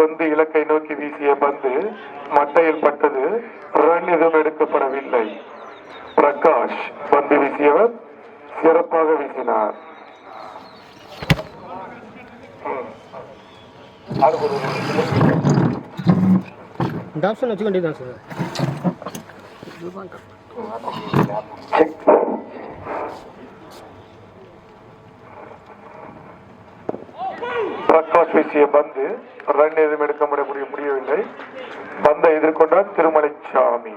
வந்து இலக்கை நோக்கி வீசிய பந்து மட்டையில் பட்டது. ரன் எதுவும் எடுக்கப்படவில்லை. பிரகாஷ் பந்து வீசியவர் சிறப்பாக வீசினார். வச்சுக்க வேண்டியதான் சார். பிரகாஷ் வீசிய பந்து ரன் எதுவும் எடுக்க முடியவில்லை. பந்தை எதிர்கொண்டார் திருமலைசாமி.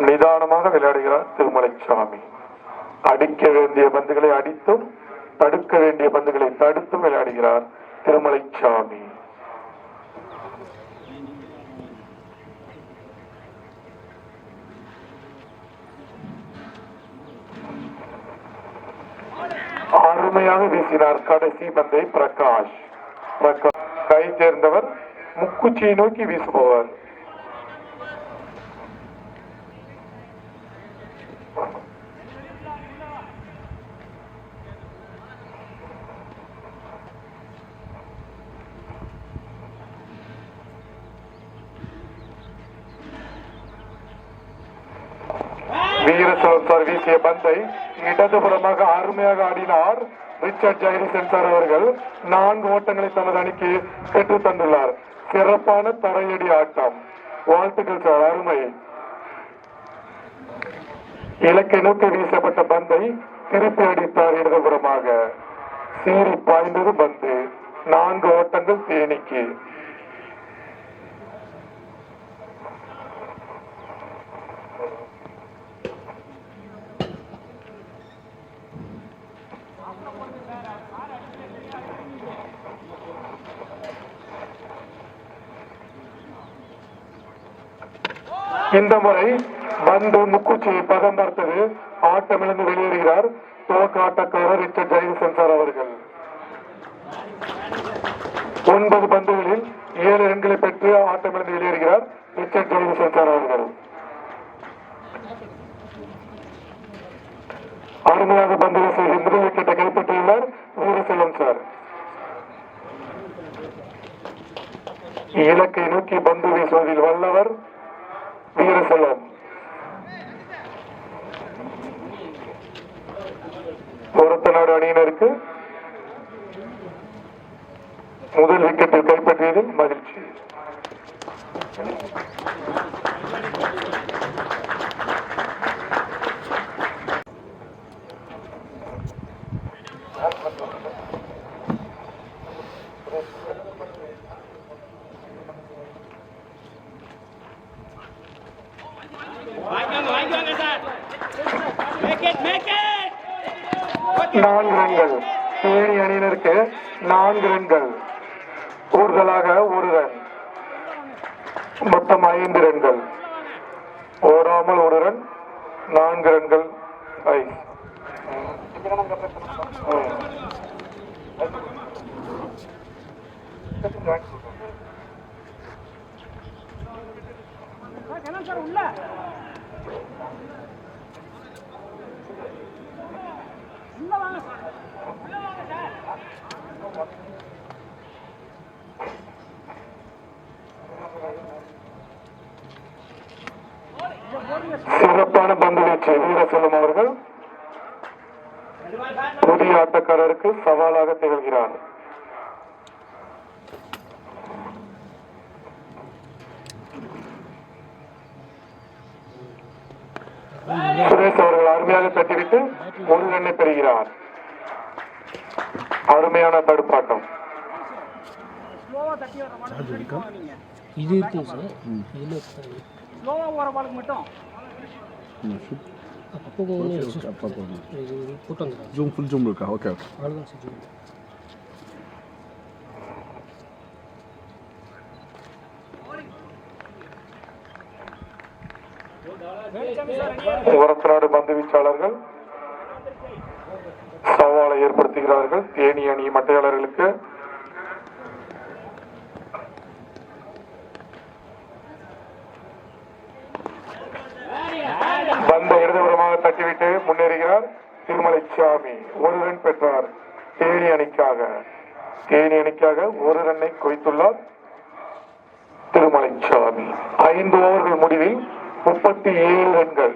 நிதானமாக விளையாடுகிறார் திருமலைசாமி. அடிக்க வேண்டிய பந்துகளை அடித்தும் தடுக்க வேண்டிய பந்துகளை தடுத்தும் விளையாடுகிறார் திருமலைசாமி. அருமையாக வீசினார் கடைசி பந்தை பிரகாஷ். கை சேர்ந்தவர் முக்குச்சியை நோக்கி வீசுபவர். வீரசோர் வீசிய பந்தை இடதுபுறமாக அருமையாக ஆடினார் ரிச்சர்ட் ஜெயரிசன் சார் அவர்கள். 4 ஓட்டங்களை தனது அணிக்கு பெற்றுத் தந்துள்ளார். சிறப்பான தரையடி ஆட்டம். வாழ்த்துக்கள் சார், அருமை. இலக்கை நோக்கி வீசப்பட்ட பந்தை திருப்பி அடித்தார் இடதுபுறமாக. சீறி பாய்ந்தது பந்து. 4 ஓட்டங்கள் தேனிக்கு. இந்த முறை பந்து முக்குச்சியை பதம் பார்த்தது. ஆட்டமிழந்து வெளியேறுகிறார் துவக்க ஆட்டக்காரர் ரிச்சர்ட் ஜெயரிசன் சார் அவர்கள். 9 பந்துகளில் 7 ரன்களை பெற்று ஆட்டமிழந்து வெளியேறுகிறார் ரிச்சர்ட் ஜெயரிசன் சார் அவர்கள். அருமையாக பந்து வீசி முதல் விக்கெட்டை கைப்பற்றியுள்ளார் வீரசெல்வம் சார். இலக்கை நோக்கி பந்து வீசுவதில் வல்லவர் வீரசெல்வம். ஒருத்தநாடு அணியினருக்கு முதல் விக்கெட்டில் கைப்பற்றியதில் மகிழ்ச்சி. நான்கு ரன்கள் தேனி அணியினருக்கு. 4 ரன்கள் கூடுதலாக 1 ரன். மொத்தம் 5 ரன்கள். ஓடாமல் 1 ரன். 4 ரன்கள். சிறப்பான பந்து வீச்சு வீரசெல்வம் அவர்கள் புதிய ஆட்டக்காரருக்கு சவாலாக திகழ்கிறார். சுரேஷ் அவர்கள் அருமையாக தட்டிவிட்டு 1 ரன்னை பெறுகிறார். அருமையான தடுப்பாட்டம். இது இருக்கு சார். இதுல ஸ்லோவா வர பாலுக்கு மட்டும் அப்போ இது போட்டு வந்துடும். ஜூம் ஃபுல் ஜூம் இருக்கா? ஓகே ஓகே, அவ்வளோதான் சார். ஜூம் ஒரத்தநாடு பந்து வீச்சாளர்கள் சவாலை ஏற்படுத்துகிறார்கள் தேனி அணி மட்டையாளர்களுக்கு. பந்தை இடதுபுறமாக தட்டிவிட்டு முன்னேறுகிறார் திருமலைசாமி. 1 ரன் பெற்றார் தேனி அணிக்காக. தேனி அணிக்காக ஒரு ரன்னை குவித்துள்ளார் திருமலைச்சாமி. 5 ஓவர்கள் முடிவில் 37 ரன்கள்.